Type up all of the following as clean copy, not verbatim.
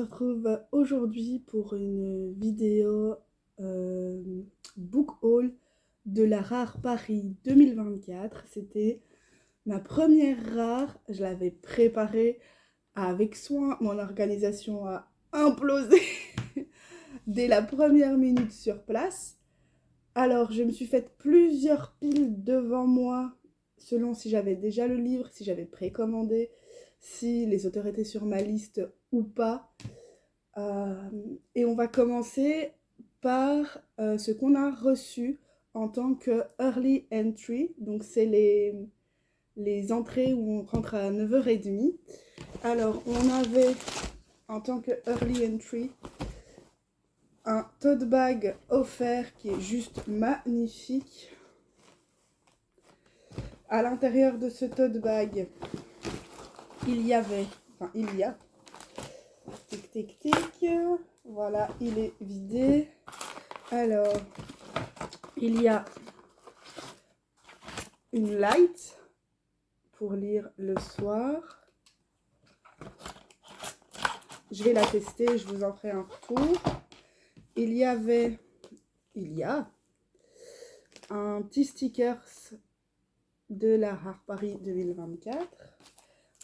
se retrouve aujourd'hui pour une vidéo euh, book haul de la Rare Paris 2024. C'était ma première Rare, je l'avais préparée avec soin, mon organisation a implosé dès la première minute sur place. Alors je me suis faite plusieurs piles devant moi selon si j'avais déjà le livre, si j'avais précommandé, si les auteurs étaient sur ma liste ou pas. Et on va commencer par ce qu'on a reçu en tant que early entry. Donc, c'est les entrées où on rentre à 9h30. Alors, on avait en tant que early entry un tote bag offert qui est juste magnifique. À l'intérieur de ce tote bag, il y a, tic tic tic, voilà, il est vidé. Alors, il y a une light pour lire le soir. Je vais la tester, je vous en ferai un retour. Il y a un petit stickers de la Rare Paris 2024.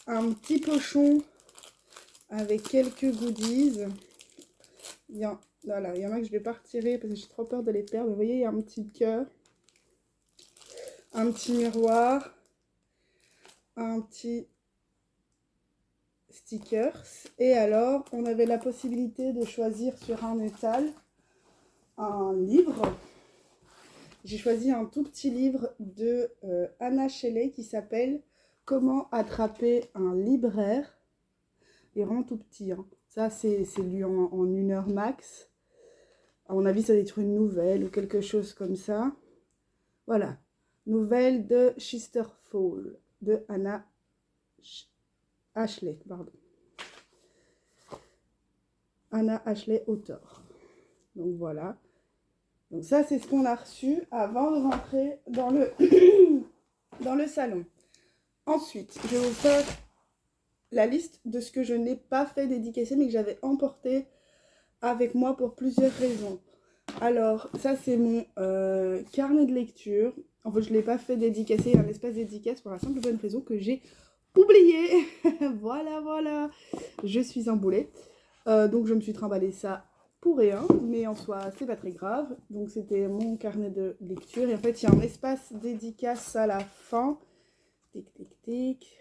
Un petit pochon avec quelques goodies. Voilà, il y en a que je vais pas retirer parce que j'ai trop peur de les perdre. Vous voyez, il y a un petit cœur, un petit miroir, un petit stickers. Et alors, on avait la possibilité de choisir sur un étal un livre. J'ai choisi un tout petit livre de Anna Shelley qui s'appelle « Comment attraper un libraire ». Il est vraiment tout petit, hein. Ça, c'est lu en 1 heure max. À mon avis, ça doit être une nouvelle ou quelque chose comme ça. Voilà. Nouvelle de Chesterfall, de Anna Ashley, pardon. Anna Ashley, auteur. Donc voilà. Donc ça, c'est ce qu'on a reçu avant de rentrer dans le, dans le salon. Ensuite, je vais vous faire la liste de ce que je n'ai pas fait dédicacer, mais que j'avais emporté avec moi pour plusieurs raisons. Alors, ça, c'est mon carnet de lecture. En fait, je ne l'ai pas fait dédicacer, un espace dédicace pour la simple bonne raison que j'ai oublié. Voilà. Je suis un boulet. Donc, je me suis trimballé ça pour rien, mais en soi, c'est pas très grave. Donc, c'était mon carnet de lecture. Et en fait, il y a un espace dédicace à la fin. Tic, tic, tic.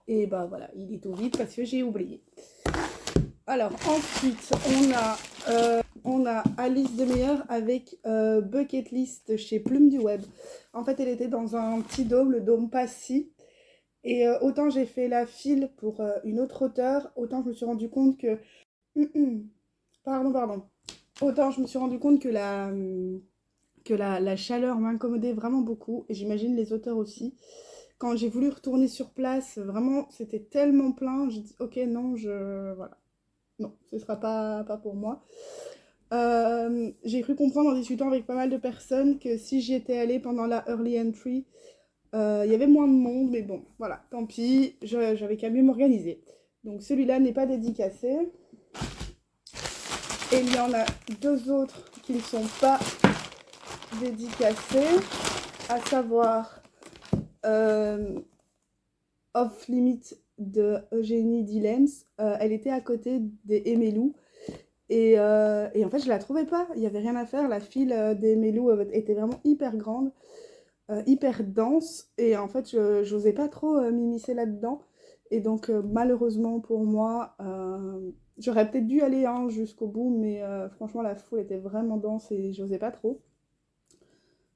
Et bah voilà, il est tout vide parce que j'ai oublié. Alors, ensuite, on a Alice Demeyer avec Bucket List chez Plume du Web. En fait, elle était dans un petit dôme, le dôme Passy. Et autant j'ai fait la file pour une autre auteure, autant je me suis rendu compte que... Pardon. Autant je me suis rendu compte que la chaleur m'incommodait vraiment beaucoup. Et j'imagine les auteurs aussi. Quand j'ai voulu retourner sur place, vraiment, c'était tellement plein. J'ai dit, ok, non, voilà. Non, ce ne sera pas pour moi. J'ai cru comprendre en discutant avec pas mal de personnes que si j'y étais allée pendant la early entry, il y avait moins de monde, mais bon, voilà, tant pis, j'avais qu'à mieux m'organiser. Donc celui-là n'est pas dédicacé. Et il y en a 2 autres qui ne sont pas dédicacés, à savoir Off Limit de Eugénie Dillens. Elle était à côté des Emmelou. Et en fait, je la trouvais pas. Il n'y avait rien à faire. La file des Melou était vraiment hyper grande, hyper dense. Et en fait, je n'osais pas trop m'immiscer là-dedans. Et donc, malheureusement pour moi, j'aurais peut-être dû aller jusqu'au bout. Mais franchement, la foule était vraiment dense et j'osais pas trop.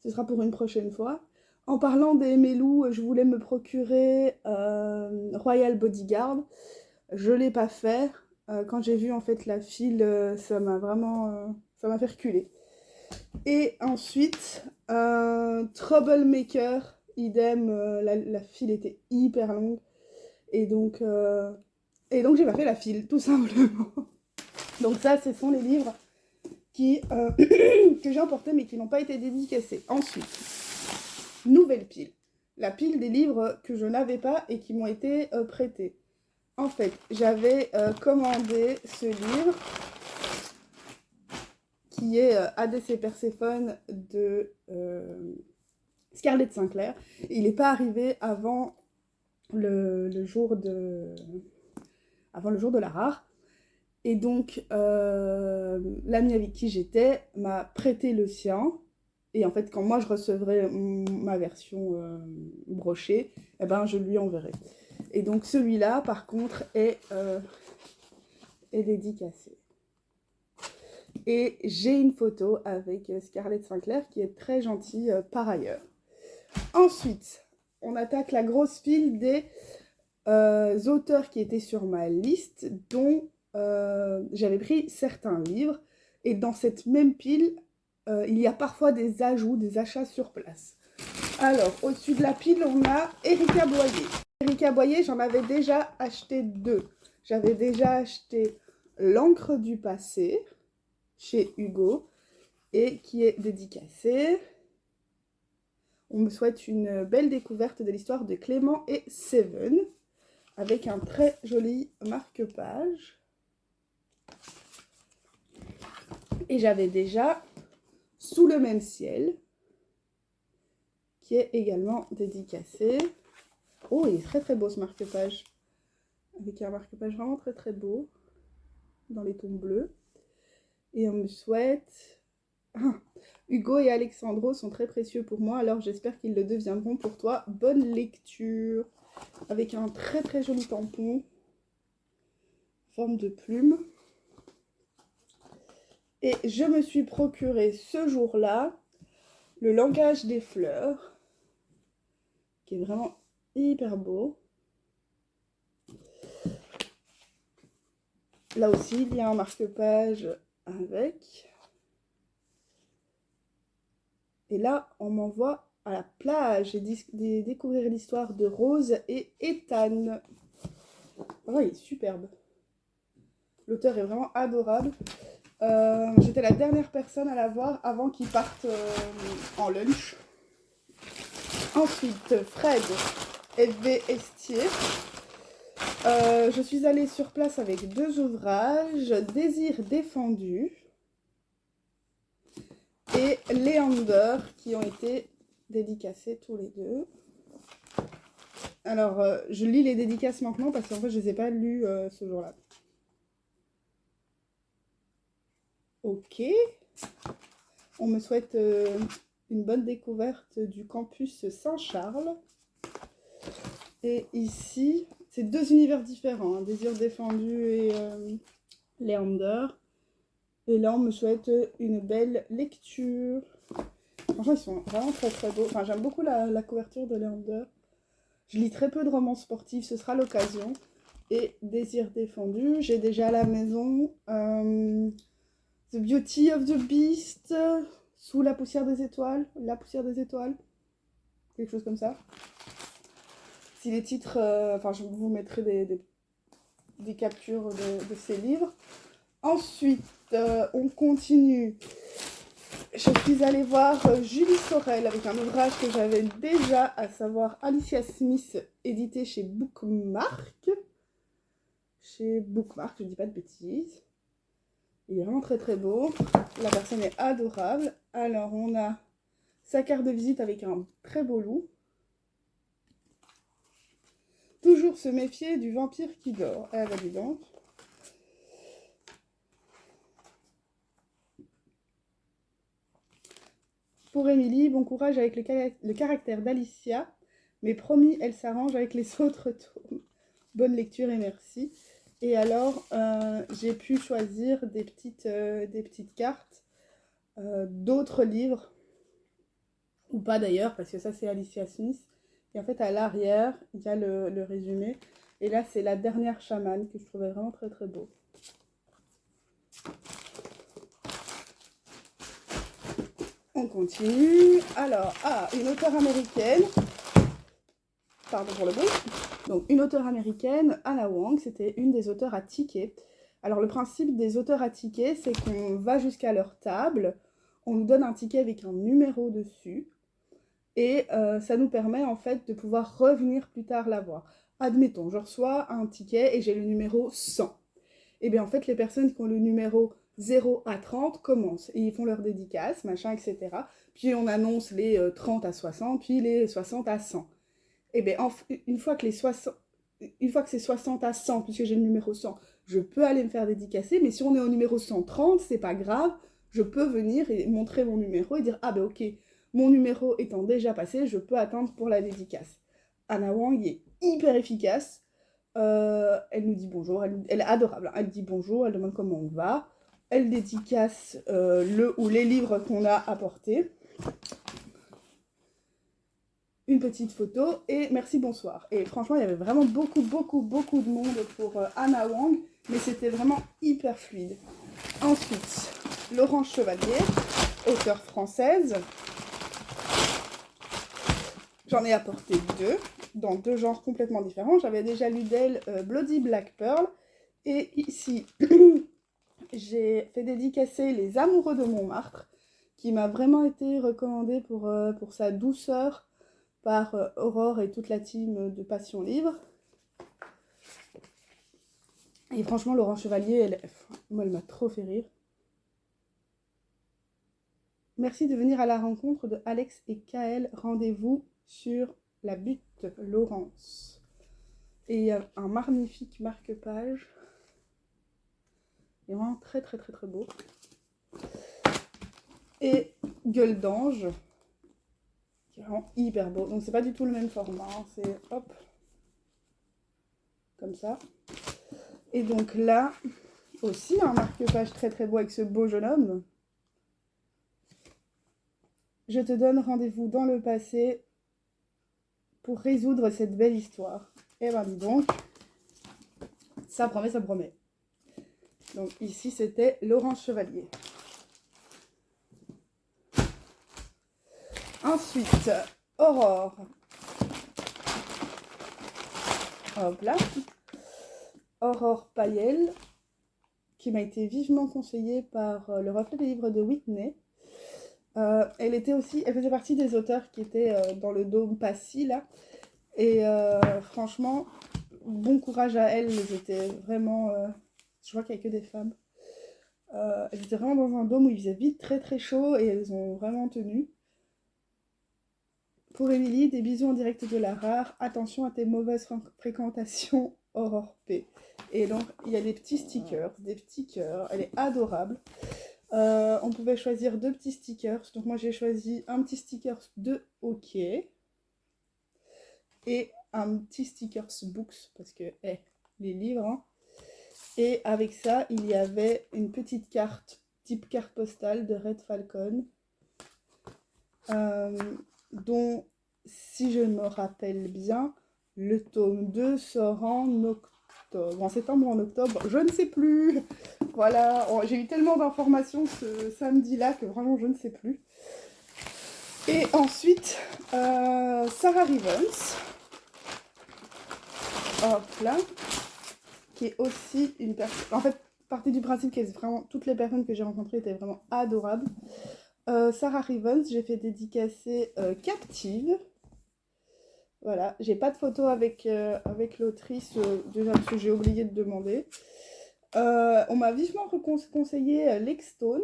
Ce sera pour une prochaine fois. En parlant des Melou, je voulais me procurer Royal Bodyguard. Je ne l'ai pas fait. Quand j'ai vu en fait la file, ça m'a fait reculer. Et ensuite, Troublemaker, idem, la file était hyper longue. Et donc j'ai pas fait la file, tout simplement. Donc ça, ce sont les livres que j'ai emportés mais qui n'ont pas été dédicacés. Ensuite, nouvelle pile. La pile des livres que je n'avais pas et qui m'ont été prêtés. En fait, j'avais commandé ce livre qui est ADC Perséphone de Scarlett Sinclair. Il n'est pas arrivé avant le jour de la rare. Et donc, l'ami avec qui j'étais m'a prêté le sien. Et en fait, quand moi je recevrai ma version brochée, eh ben, je lui enverrai. Et donc, celui-là, par contre, est dédicacé. Et j'ai une photo avec Scarlett Sinclair qui est très gentille par ailleurs. Ensuite, on attaque la grosse pile des auteurs qui étaient sur ma liste, dont j'avais pris certains livres. Et dans cette même pile, il y a parfois des ajouts, des achats sur place. Alors, au-dessus de la pile, on a Erika Boyer. Erika Boyer, j'en avais déjà acheté 2. J'avais déjà acheté L'encre du passé, chez Hugo, et qui est dédicacé. On me souhaite une belle découverte de l'histoire de Clément et Seven, avec un très joli marque-page. Et j'avais déjà Sous le même ciel, qui est également dédicacé. Oh, il est très très beau ce marque-page, avec un marque-page vraiment très très beau, dans les tons bleus. Et on me souhaite... Hugo et Alexandro sont très précieux pour moi, alors j'espère qu'ils le deviendront pour toi. Bonne lecture. Avec un très très joli tampon, forme de plume. Et je me suis procuré ce jour-là Le langage des fleurs, qui est vraiment hyper beau. Là aussi, il y a un marque-page avec. Et là, on m'envoie à la plage et découvrir l'histoire de Rose et Ethan. Oh, il est superbe. L'auteur est vraiment adorable. J'étais la dernière personne à la voir avant qu'il parte en lunch. Ensuite, Fred F.V. Estier. Je suis allée sur place avec 2 ouvrages, Désir défendu et Léander, qui ont été dédicacés tous les 2. Alors, je lis les dédicaces maintenant parce qu'en fait, je ne les ai pas lues ce jour-là. Ok. On me souhaite une bonne découverte du campus Saint-Charles. Et ici, c'est 2 univers différents, hein, Désir défendu et Léander. Et là, on me souhaite une belle lecture. Franchement, ils sont vraiment très très beaux. Enfin, j'aime beaucoup la couverture de Léander. Je lis très peu de romans sportifs, ce sera l'occasion. Et Désir défendu, j'ai déjà à la maison The Beauty of the Beast, Sous la poussière des étoiles, La poussière des étoiles, quelque chose comme ça. Si les titres, enfin, je vous mettrai des captures de ces livres. Ensuite, on continue. Je suis allée voir Julie Sorel avec un ouvrage que j'avais déjà, à savoir Alicia Smith, édité chez Bookmark. Chez Bookmark, je ne dis pas de bêtises. Il est vraiment très très beau. La personne est adorable. Alors, on a sa carte de visite avec un très beau loup. Toujours se méfier du vampire qui dort. Ah bah dis donc. Pour Émilie, bon courage avec le caractère d'Alicia, mais promis, elle s'arrange avec les autres tomes. Bonne lecture et merci. Et alors, j'ai pu choisir des petites cartes d'autres livres, ou pas d'ailleurs, parce que ça c'est Alicia Smith. Et en fait, à l'arrière, il y a le résumé. Et là, c'est La dernière chamane, que je trouvais vraiment très très beau. On continue. Alors, une auteure américaine. Pardon pour le bruit. Donc, une auteure américaine, Anna Wong, c'était une des auteurs à ticket. Alors, le principe des auteurs à ticket, c'est qu'on va jusqu'à leur table, on nous donne un ticket avec un numéro dessus, et ça nous permet en fait de pouvoir revenir plus tard la voir. admettons, je reçois un ticket et j'ai le numéro 100. Et bien en fait, les personnes qui ont le numéro 0 à 30 commencent et ils font leur dédicace, machin, etc. Puis on annonce les 30 à 60, puis les 60 à 100. Et bien une fois que c'est 60 à 100, puisque j'ai le numéro 100, je peux aller me faire dédicacer, mais si on est au numéro 130, c'est pas grave, je peux venir et montrer mon numéro et dire « Ah ben ok, mon numéro étant déjà passé, je peux attendre pour la dédicace. » Anna Wang est hyper efficace. Elle nous dit bonjour, elle est adorable. Hein. Elle dit bonjour, elle demande comment on va. Elle dédicace le ou les livres qu'on a apportés. Une petite photo et merci, bonsoir. Et franchement, il y avait vraiment beaucoup de monde pour Anna Wang, mais c'était vraiment hyper fluide. Ensuite, Laurence Chevalier, auteure française. J'en ai apporté 2, dans 2 genres complètement différents. J'avais déjà lu d'elle Bloody Black Pearl, et ici, j'ai fait dédicacer Les Amoureux de Montmartre, qui m'a vraiment été recommandé pour sa douceur, par Aurore et toute la team de Passion Livre. Et franchement, Laurence Chevalier, moi, elle m'a trop fait rire. Merci de venir à la rencontre de Alex et Kael. Rendez-vous sur la butte, Laurence. Et il y a un magnifique marque-page. Il est vraiment très beau. Et Gueule d'ange, qui est vraiment hyper beau. Donc c'est pas du tout le même format, hein. C'est hop, comme ça. Et donc là, aussi un marque-page très beau avec ce beau jeune homme. Je te donne rendez-vous dans le passé pour résoudre cette belle histoire. Et ben dis donc, ça promet. Donc ici c'était Laurence Chevalier. Ensuite, Aurore. Hop là. Aurore Payel, qui m'a été vivement conseillée par le reflet des livres de Whitney. Elle faisait partie des auteurs qui étaient dans le dôme Passy là. Et franchement, bon courage à elles. Elles étaient vraiment, je vois qu'il n'y a que des femmes. Elles étaient vraiment dans un dôme où il faisait vite très chaud et elles ont vraiment tenu. Pour Émilie, des bisous en direct de la rare. Attention à tes mauvaises fréquentations, Aurore P. Et donc, il y a des petits stickers, des petits cœurs. Elle est adorable. On pouvait choisir 2 petits stickers. Donc, moi, j'ai choisi un petit sticker de OK. Et un petit stickers books. Parce que, les livres. Hein. Et avec ça, il y avait une petite carte, type carte postale de Red Falcon. Dont, si je me rappelle bien, le tome 2 sort en octobre, en septembre ou en octobre, je ne sais plus. Voilà, j'ai eu tellement d'informations ce samedi-là que vraiment je ne sais plus. Et ensuite, Sarah Rivens, hop là, qui est aussi une personne, en fait, partie du principe que vraiment toutes les personnes que j'ai rencontrées étaient vraiment adorables. Sarah Rivens, j'ai fait dédicacer Captive. Voilà, j'ai pas de photo avec l'autrice, déjà parce que j'ai oublié de demander. On m'a vivement conseillé Lex Stones.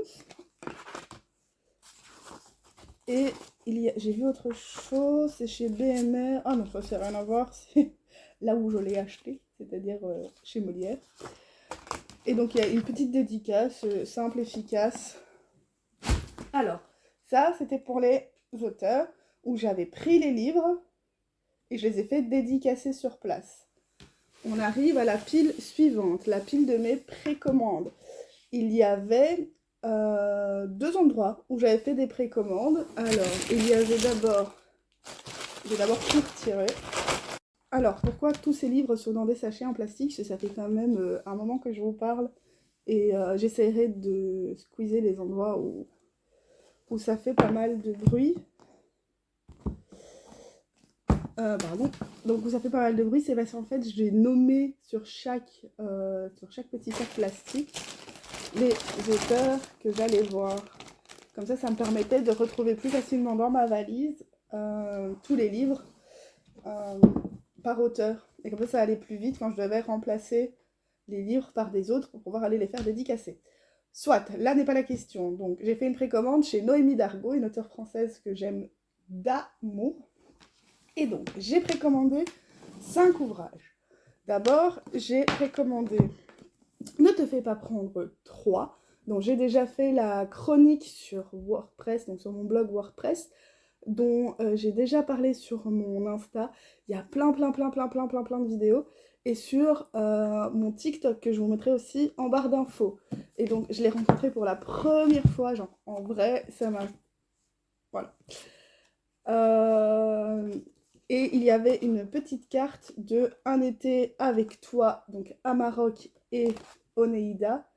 Et j'ai vu autre chose, c'est chez BMR. Ah non, ça c'est rien à voir, c'est là où je l'ai acheté, c'est-à-dire chez Molière. Et donc il y a une petite dédicace, simple, efficace. Alors, ça c'était pour les auteurs où j'avais pris les livres et je les ai fait dédicacer sur place. On arrive à la pile suivante, la pile de mes précommandes. Il y avait 2 endroits où j'avais fait des précommandes. Alors, il y avait d'abord... Je vais d'abord tout retirer. Alors, pourquoi tous ces livres sont dans des sachets en plastique? Ça fait quand même un moment que je vous parle. Et j'essaierai de squeezer les endroits où ça fait pas mal de bruit. Pardon. Donc où ça fait pas mal de bruit, c'est parce qu'en fait j'ai nommé sur chaque petit sac plastique les auteurs que j'allais voir. Comme ça me permettait de retrouver plus facilement dans ma valise tous les livres par auteur. Et comme ça allait plus vite quand je devais remplacer les livres par des autres pour pouvoir aller les faire dédicacer. Soit, là n'est pas la question. Donc j'ai fait une précommande chez Noémie Dargaud, une auteure française que j'aime d'amour. Et donc j'ai précommandé 5 ouvrages. D'abord, j'ai précommandé Ne te fais pas prendre 3, dont j'ai déjà fait la chronique sur WordPress, donc sur mon blog WordPress, dont j'ai déjà parlé sur mon Insta. Il y a plein de vidéos. Et sur mon TikTok, que je vous mettrai aussi en barre d'infos. Et donc, je l'ai rencontré pour la première fois, genre, en vrai, ça m'a... Voilà. Et il y avait une petite carte de Un été avec toi, donc Amarok et Oneida.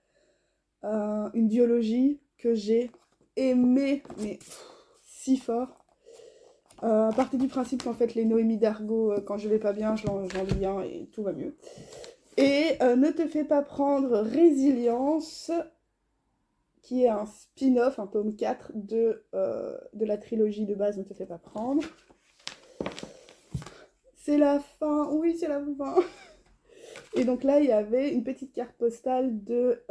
Une biologie que j'ai aimée, mais si fort. À partir du principe qu'en fait les Noémie Dargaud, quand je vais pas bien, j'en lis un et tout va mieux. Et Ne te fais pas prendre Résilience, qui est un spin-off, un tome 4 de la trilogie de base Ne te fais pas prendre. C'est la fin, oui c'est la fin. Et donc là il y avait une petite carte postale de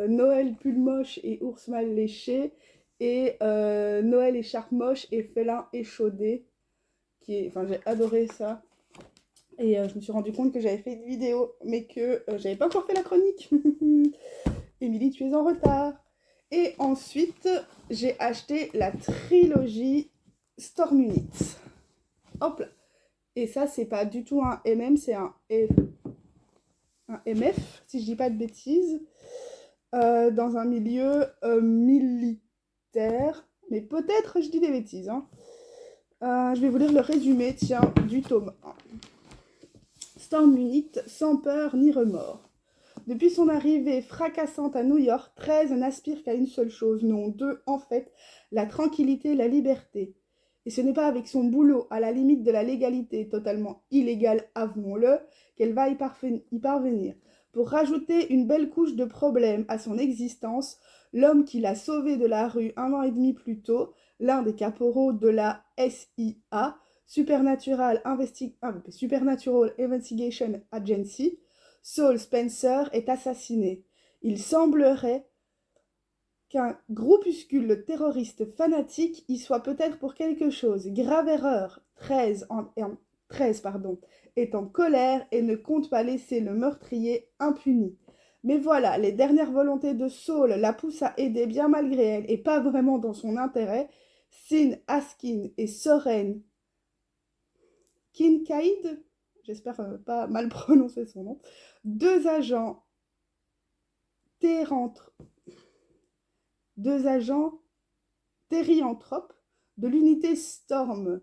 Noël pull moche et ours mal léché, et Noël écharpe moche et félin échaudé. Enfin, j'ai adoré ça. Et je me suis rendu compte que j'avais fait une vidéo, mais que j'avais pas encore fait la chronique. Émilie, tu es en retard. Et ensuite, j'ai acheté la trilogie Storm Unit. Hop là. Et ça, c'est pas du tout un MM, c'est un MF, si je dis pas de bêtises, dans un milieu militaire. Mais peut-être je dis des bêtises. Hein. Je vais vous lire le résumé, tiens, du tome 1. Storm Unit, sans peur ni remords. Depuis son arrivée fracassante à New York, 13 n'aspirent qu'à une seule chose, non deux en fait, la tranquillité et la liberté. Et ce n'est pas avec son boulot à la limite de la légalité, totalement illégale, avouons-le, qu'elle va y parvenir. Pour rajouter une belle couche de problèmes à son existence, l'homme qui l'a sauvée de la rue 1 an et demi plus tôt, l'un des caporaux de la SIA, Supernatural Investigation Agency, Saul Spencer, est assassiné. Il semblerait qu'un groupuscule terroriste fanatique y soit peut-être pour quelque chose. Grave erreur. 13 est en colère et ne compte pas laisser le meurtrier impuni. Mais voilà, les dernières volontés de Saul la poussent à aider bien malgré elle, et pas vraiment dans son intérêt, Sin Askin et Soren Kincaid, j'espère pas mal prononcer son nom, deux agents thérianthropes de l'unité Storm.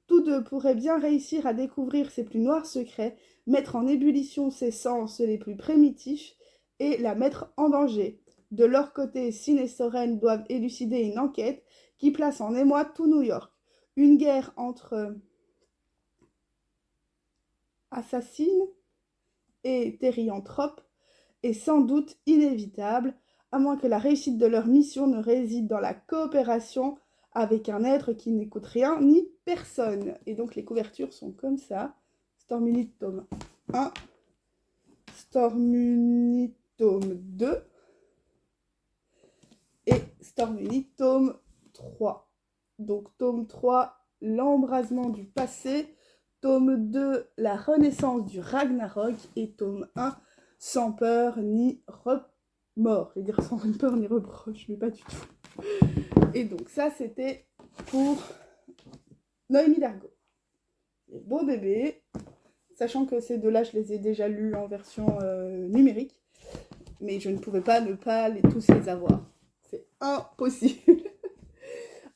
Tous deux pourraient bien réussir à découvrir ses plus noirs secrets, mettre en ébullition ses sens les plus primitifs et la mettre en danger. De leur côté, Sin et Soren doivent élucider une enquête qui place en émoi tout New York. Une guerre entre assassines et thérianthropes est sans doute inévitable, à moins que la réussite de leur mission ne réside dans la coopération avec un être qui n'écoute rien ni personne. Et donc les couvertures sont comme ça. Storm Unit tome 1, Storm Unit tome 2 et Storm Unit tome 3. Donc tome 3, l'embrasement du passé, tome 2, la renaissance du Ragnarok, et tome 1, sans peur ni remords. Je vais dire sans peur ni reproche, mais pas du tout. Et donc ça, c'était pour Noémie Dargaud. Les beaux bébés, sachant que ces deux-là, je les ai déjà lus en version numérique, mais je ne pouvais pas ne pas tous les avoir. C'est impossible.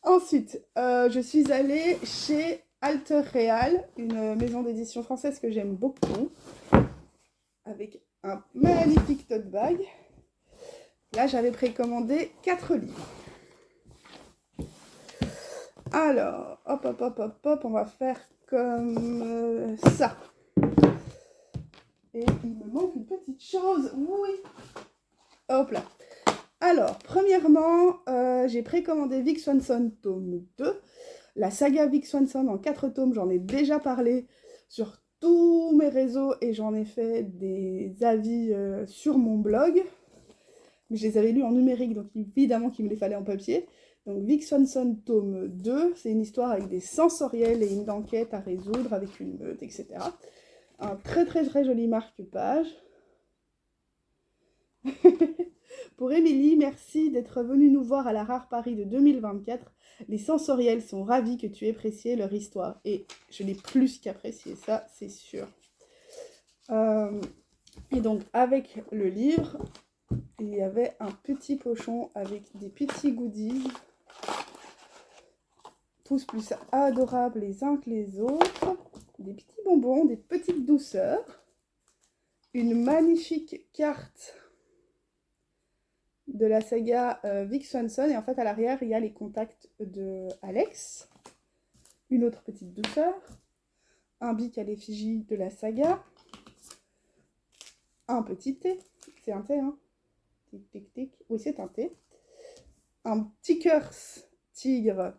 Ensuite, je suis allée chez Alter Real, une maison d'édition française que j'aime beaucoup, avec un magnifique tote bag. Là, j'avais précommandé 4 livres. Alors, hop, on va faire comme ça. Et il me manque une petite chose, oui. Hop là. Alors, premièrement, j'ai précommandé Vic Swanson tome 2. La saga Vic Swanson en 4 tomes, j'en ai déjà parlé sur tous mes réseaux et j'en ai fait des avis sur mon blog. Mais je les avais lus en numérique, donc évidemment qu'il me les fallait en papier. Donc Vic Swanson, tome 2, c'est une histoire avec des sensoriels et une enquête à résoudre avec une meute, etc. Un très très très joli marque-page. Pour Émilie, merci d'être venue nous voir à la Rare Paris de 2024. Les sensoriels sont ravis que tu aies apprécié leur histoire. Et je l'ai plus qu'apprécié, ça c'est sûr. Et donc avec le livre, il y avait un petit pochon avec des petits goodies. Tous plus adorables les uns que les autres. Des petits bonbons, des petites douceurs. Une magnifique carte de la saga Vic Swanson. Et en fait, à l'arrière, il y a les contacts de Alex. Une autre petite douceur. Un bic à l'effigie de la saga. Un petit thé. C'est un thé, hein. Tic, tic, tic. Oui, c'est un thé. Un petit cœur tigre.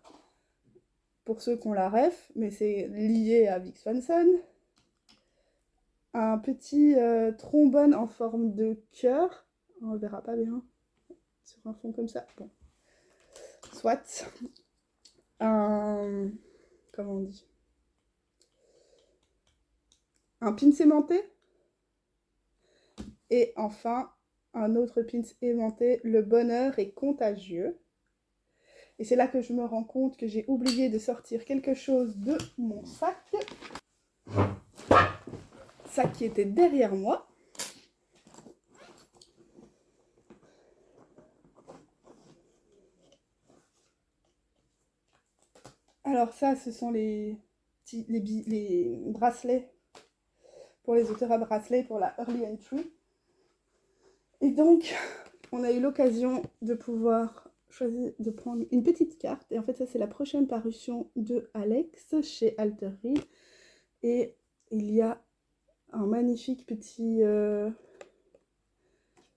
Pour ceux qui ont la ref, mais c'est lié à Vic Swanson. Un petit trombone en forme de cœur. On ne verra pas bien sur un fond comme ça. Bon. Soit. Comment on dit? Un pins aimanté. Et enfin, un autre pins aimanté. Le bonheur est contagieux. Et c'est là que je me rends compte que j'ai oublié de sortir quelque chose de mon sac. Sac qui était derrière moi. Alors ça, ce sont les bracelets pour les auteurs à bracelets pour la Early Entry. Et donc, on a eu l'occasion de pouvoir choisir de prendre une petite carte. Et en fait, ça, c'est la prochaine parution de Alex chez Alter Reed. Et il y a un magnifique petit... je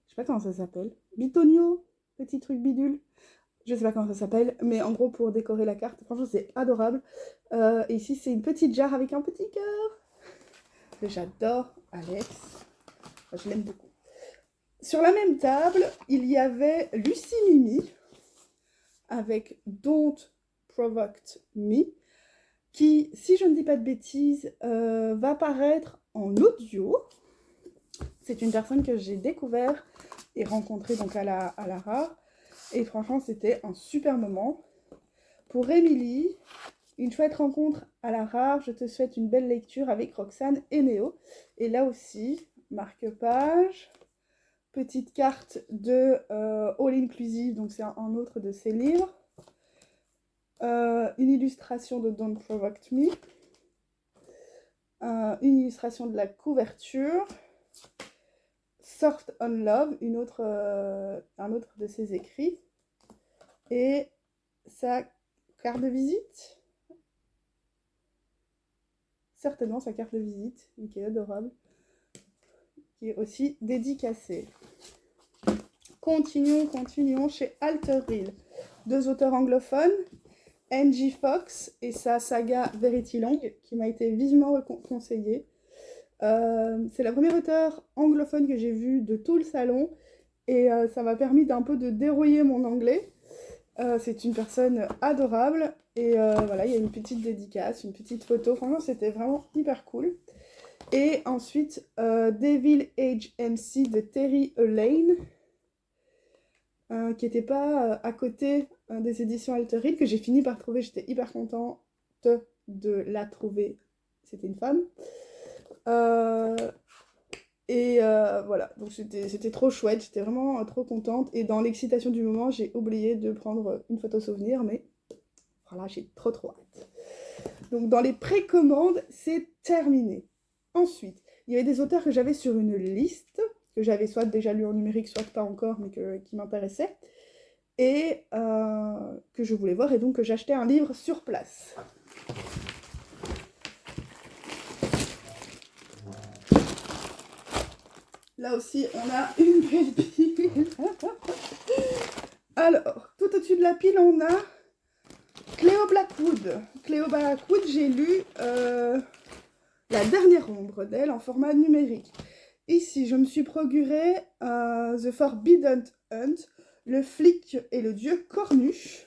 sais pas comment ça s'appelle. Bitonio, petit truc bidule. Je sais pas comment ça s'appelle, mais en gros, pour décorer la carte, franchement, c'est adorable. Et ici, c'est une petite jarre avec un petit cœur. J'adore Alex. Enfin, je l'aime beaucoup. Sur la même table, il y avait Lucie Mimi avec Don't Provoke Me, qui, si je ne dis pas de bêtises, va paraître en audio. C'est une personne que j'ai découvert et rencontrée donc à la Rare. Et franchement, c'était un super moment. Pour Émilie, une chouette rencontre à la Rare. Je te souhaite une belle lecture avec Roxane et Néo. Et là aussi, marque-page. Petite carte de All Inclusive, donc c'est un autre de ses livres. Une illustration de Don't Provoke Me. Une illustration de la couverture. Soft on Love, un autre de ses écrits. Et sa carte de visite. Certainement sa carte de visite, qui est adorable. Qui est aussi dédicacée. Continuons chez Alter Reed. Deux auteurs anglophones, Angie Fox et sa saga Verity Long, qui m'a été vivement conseillée. C'est la première auteure anglophone que j'ai vue de tout le salon et ça m'a permis d'un peu de dérouiller mon anglais. C'est une personne adorable et voilà, il y a une petite dédicace, une petite photo. Franchement, c'était vraiment hyper cool. Et ensuite, Devil Age MC de Terry Lane, qui n'était pas à côté des éditions Alter Reed, que j'ai fini par trouver. J'étais hyper contente de la trouver. C'était une femme. Voilà, donc c'était trop chouette, j'étais vraiment trop contente. Et dans l'excitation du moment, j'ai oublié de prendre une photo souvenir, mais voilà, j'ai trop hâte. Donc dans les précommandes, c'est terminé. Ensuite, il y avait des auteurs que j'avais sur une liste, que j'avais soit déjà lu en numérique, soit pas encore, mais qui m'intéressaient, et que je voulais voir, et donc que j'achetais un livre sur place. Là aussi, on a une belle pile. Alors, tout au-dessus de la pile, on a Cléo Blackwood. Cléo Blackwood, j'ai lu la dernière ombre d'elle en format numérique. Ici, je me suis procuré The Forbidden Hunt, le flic et le dieu cornuche.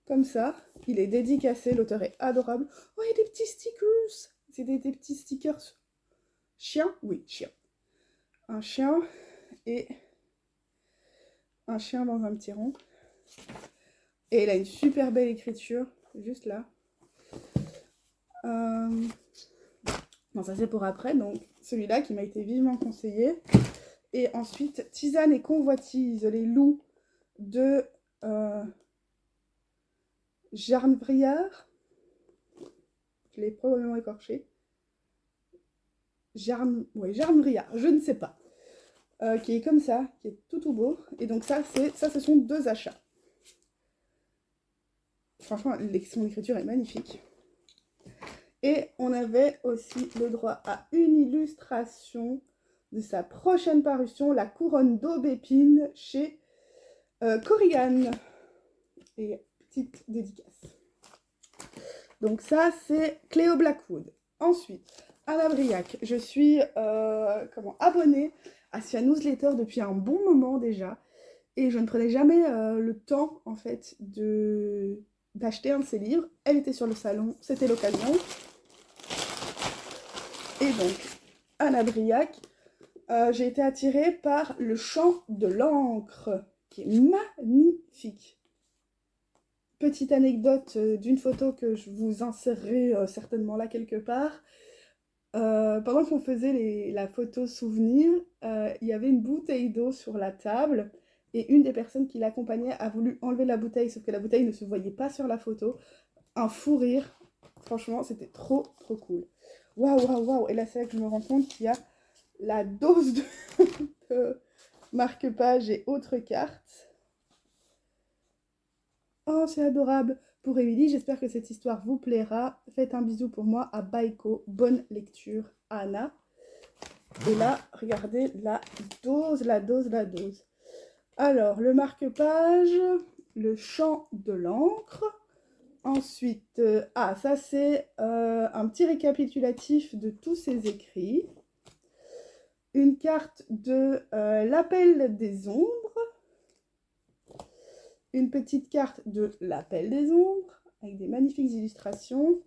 Comme ça, il est dédicacé, l'auteur est adorable. Oh, il y a des petits stickers. C'est des petits stickers. Chien? Oui, chien. Un chien et un chien dans un petit rond. Et il a une super belle écriture, juste là. Bon, ça c'est pour après, donc celui-là qui m'a été vivement conseillé. Et ensuite, Tisane et Convoitise, les loups de Jarne Briard. Je l'ai probablement écorché. Jarne Briard, je ne sais pas. Qui est comme ça, qui est tout beau. Et donc ça, ce sont 2 achats. Franchement, son écriture est magnifique. Et on avait aussi le droit à une illustration de sa prochaine parution, La couronne d'aubépine, chez Corrigan. Et petite dédicace. Donc ça, c'est Cléo Blackwood. Ensuite, Anna Briac. Je suis abonnée à sa newsletter depuis un bon moment déjà. Et je ne prenais jamais le temps, en fait, d'acheter un de ses livres. Elle était sur le salon, c'était l'occasion. Et donc, Anna Briac, j'ai été attirée par Le chant de l'encre, qui est magnifique. Petite anecdote d'une photo que je vous insérerai certainement là quelque part. Pendant qu'on faisait la photo souvenir, il y avait une bouteille d'eau sur la table et une des personnes qui l'accompagnait a voulu enlever la bouteille, sauf que la bouteille ne se voyait pas sur la photo. Un fou rire. Franchement, c'était trop cool. Waouh. Et là, c'est là que je me rends compte qu'il y a la dose de marque-page et autres cartes. Oh, c'est adorable. Pour Émilie, j'espère que cette histoire vous plaira. Faites un bisou pour moi à Baiko. Bonne lecture, Anna. Et là, regardez la dose. Alors, le marque-page, le chant de l'encre. Ensuite, ça c'est un petit récapitulatif de tous ses écrits. Une carte de l'appel des ombres. Une petite carte de l'appel des ombres, avec des magnifiques illustrations.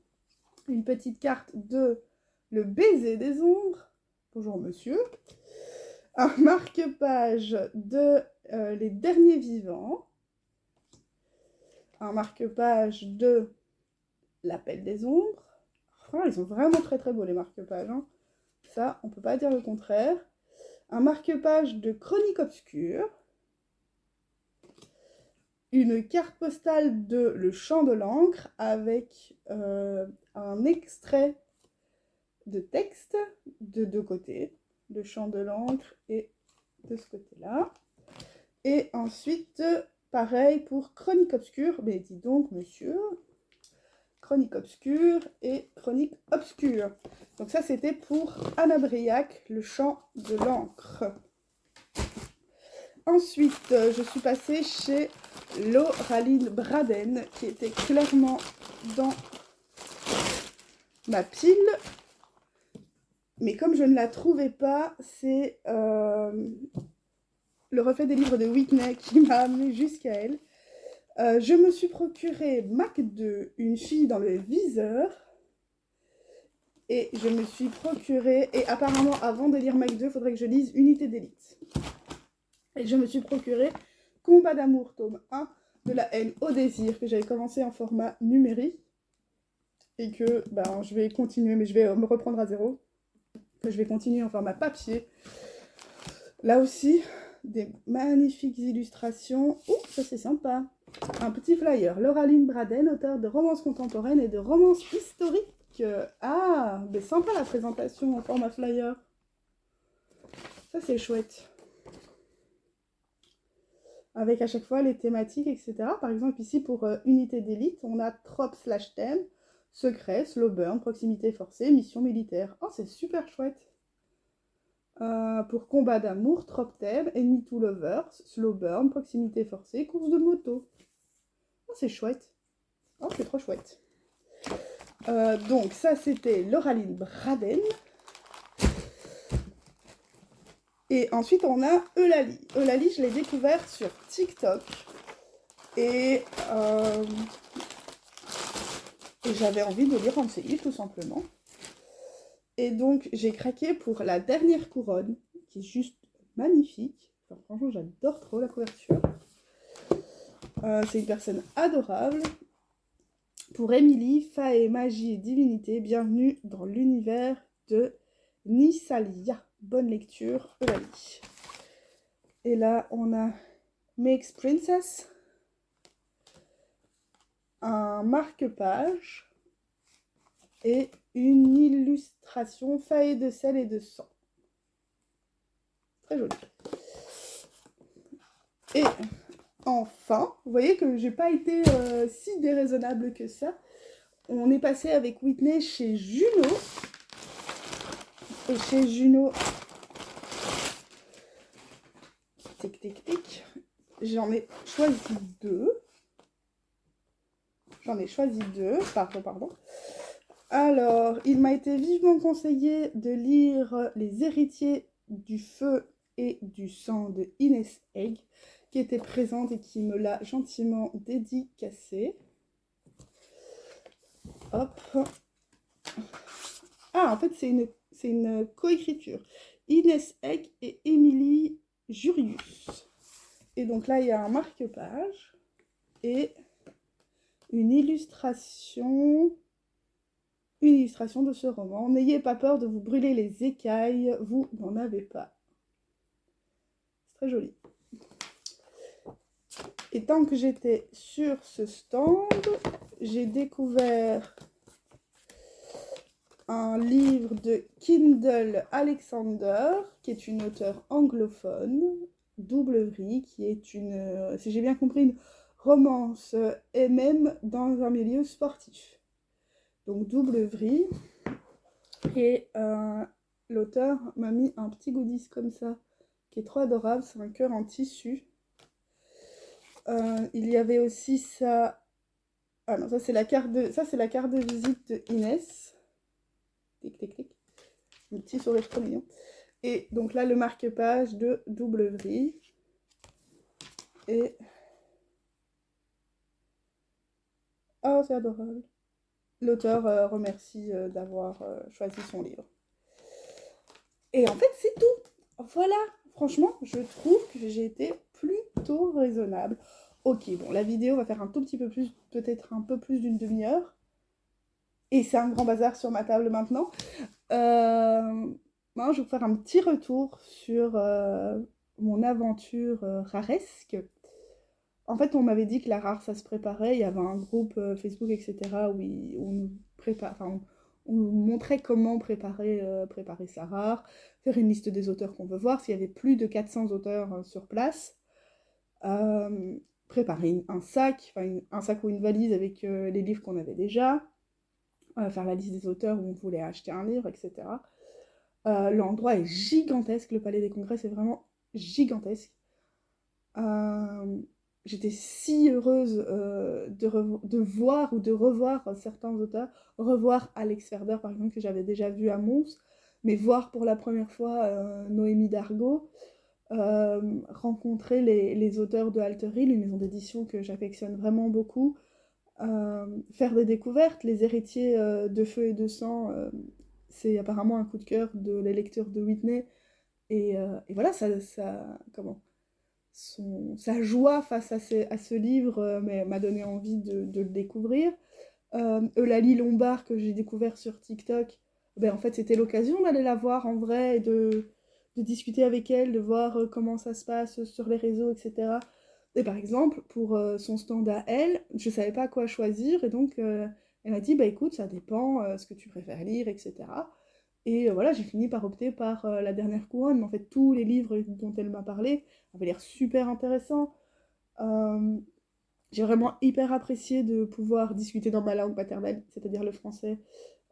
Une petite carte de le baiser des ombres. Bonjour monsieur. Un marque-page de les derniers vivants. Un marque-page de l'appel des ombres. Oh, ils sont vraiment très beaux les marque-pages. Hein. Ça, on peut pas dire le contraire. Un marque-page de chronique obscure. Une carte postale de Le chant de l'encre avec un extrait de texte de 2 côtés. Le chant de l'encre et de ce côté-là. Et ensuite, pareil pour chronique obscure. Mais dis donc, monsieur. Chronique obscure et chronique obscure. Donc ça, c'était pour Anna Briac, Le chant de l'encre. Ensuite, je suis passée chez Lauraline Braden, qui était clairement dans ma pile. Mais comme je ne la trouvais pas, c'est le reflet des livres de Whitney qui m'a amenée jusqu'à elle. Je me suis procuré Mac 2, une fille dans le viseur. Et je me suis procuré, et apparemment avant de lire Mac 2, il faudrait que je lise Unité d'élite. Et je me suis procuré Combat d'amour, tome 1, de la haine au désir, que j'avais commencé en format numérique. Et que je vais continuer, mais je vais me reprendre à zéro. Que je vais continuer en format papier. Là aussi, des magnifiques illustrations. Oh, ça c'est sympa. Un petit flyer. Lauraline Braden, auteure de romances contemporaines et de romances historiques. Ah, mais sympa la présentation en format flyer. Ça c'est chouette. Avec à chaque fois les thématiques, etc. Par exemple, ici, pour Unité d'élite, on a trope/thème, secret, slow burn, proximité forcée, mission militaire. Oh, c'est super chouette. Pour combat d'amour, trope thème, enemy to lovers, slow burn, proximité forcée, course de moto. Oh, c'est chouette. Oh, c'est trop chouette. Donc ça c'était Lauraline Braden. Et ensuite on a Eulalie. Eulalie, je l'ai découvert sur TikTok. Et j'avais envie de lire un de ses livres tout simplement. Et donc j'ai craqué pour La Dernière Couronne, qui est juste magnifique. Enfin, franchement j'adore trop la couverture. C'est une personne adorable. Pour Émilie, Fae, Magie et Divinité, bienvenue dans l'univers de Nisalia. Bonne lecture, Eulalie. Et là, on a Makes Princess, un marque-page et une illustration Fae de sel et de sang. Très joli. Et enfin, vous voyez que j'ai pas été si déraisonnable que ça. On est passé avec Whitney chez Juno. Et chez Juno, tic tic tic, j'en ai choisi deux. Pardon. Alors, il m'a été vivement conseillé de lire Les Héritiers du Feu et du Sang de Inès Egg, qui était présente et qui me l'a gentiment dédicacé. Hop. Ah, en fait, c'est une coécriture. Inès Egg et Émilie Jurius. Et donc là, il y a un marque-page et une illustration de ce roman. N'ayez pas peur de vous brûler les écailles, vous n'en avez pas. C'est très joli. Et tant que j'étais sur ce stand, j'ai découvert un livre de Kindle Alexander, qui est une auteure anglophone, Doubleverie, qui est une, si j'ai bien compris, une romance et même dans un milieu sportif. Donc Doubleverie. Et l'auteur m'a mis un petit goodies comme ça, qui est trop adorable, c'est un cœur en tissu. Il y avait aussi ça. Ah non, ça c'est la carte de visite de Inès. Tic tic tic. Un petit sourire trop mignon. Et donc là, le marque-page de Doubleverie. Et... oh, c'est adorable. L'auteur remercie d'avoir choisi son livre. Et en fait, c'est tout. Voilà. Franchement, je trouve que j'ai été plutôt raisonnable. Ok, bon, la vidéo va faire un tout petit peu plus, peut-être un peu plus d'une demi-heure. Et c'est un grand bazar sur ma table maintenant. Moi, je vais vous faire un petit retour sur mon aventure raresque. En fait, on m'avait dit que la rare, ça se préparait. Il y avait un groupe Facebook, etc. où on nous prépare, enfin, on nous montrait comment préparer sa rare, faire une liste des auteurs qu'on veut voir. S'il y avait plus de 400 auteurs sur place, préparer un sac, un sac ou une valise avec les livres qu'on avait déjà, faire la liste des auteurs où on voulait acheter un livre, etc. L'endroit est gigantesque, le Palais des Congrès, c'est vraiment gigantesque. J'étais si heureuse de voir ou de revoir certains auteurs, revoir Alex Ferder par exemple que j'avais déjà vu à Mons, mais voir pour la première fois Noémie Dargaud, rencontrer les auteurs de Alter Hill, une maison d'édition que j'affectionne vraiment beaucoup, faire des découvertes, les héritiers de Feu et de Sang, c'est apparemment un coup de cœur de les lecteurs de Whitney, et voilà, sa joie face à ce livre m'a donné envie de le découvrir. Eulalie Lombard, que j'ai découvert sur TikTok, ben, en fait, c'était l'occasion d'aller la voir en vrai et de discuter avec elle, de voir comment ça se passe sur les réseaux, etc. Et par exemple, pour son stand à elle, je ne savais pas quoi choisir, et donc elle m'a dit, bah écoute, ça dépend ce que tu préfères lire, etc. Et voilà, j'ai fini par opter par La Dernière Couronne, mais en fait, tous les livres dont elle m'a parlé avaient l'air super intéressants. J'ai vraiment hyper apprécié de pouvoir discuter dans ma langue maternelle, c'est-à-dire le français,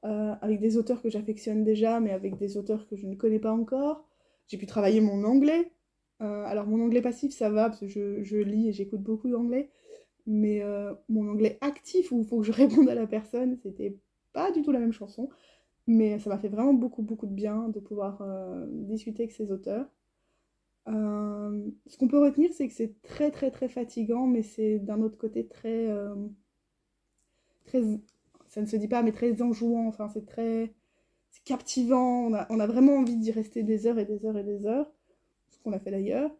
avec des auteurs que j'affectionne déjà, mais avec des auteurs que je ne connais pas encore. J'ai pu travailler mon anglais. Alors mon anglais passif, ça va, parce que je lis et j'écoute beaucoup d'anglais. Mais mon anglais actif, où il faut que je réponde à la personne, c'était pas du tout la même chanson, mais ça m'a fait vraiment beaucoup, beaucoup de bien de pouvoir discuter avec ces auteurs. Ce qu'on peut retenir, c'est que c'est très, très, très fatigant, mais c'est d'un autre côté très, ça ne se dit pas, mais très enjouant, enfin, c'est captivant, on a vraiment envie d'y rester des heures et des heures et des heures, ce qu'on a fait d'ailleurs.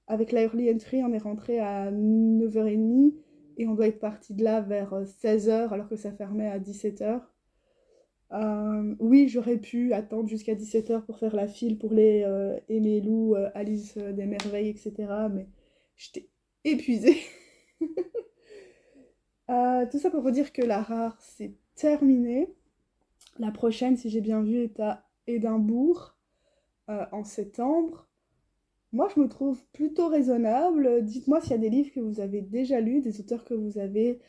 Avec la Early Entry, on est rentré à 9h30 et on doit être parti de là vers 16h alors que ça fermait à 17h. Oui, j'aurais pu attendre jusqu'à 17h pour faire la file pour les Aimé et Lou, Alice des Merveilles, etc. Mais j'étais épuisée. Tout ça pour vous dire que la rare, c'est terminé. La prochaine, si j'ai bien vu, est à Édimbourg en septembre. Moi, je me trouve plutôt raisonnable. Dites-moi s'il y a des livres que vous avez déjà lus, des auteurs que vous avez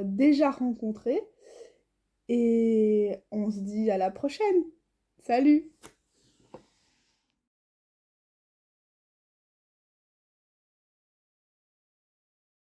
déjà rencontrés. Et on se dit à la prochaine. Salut!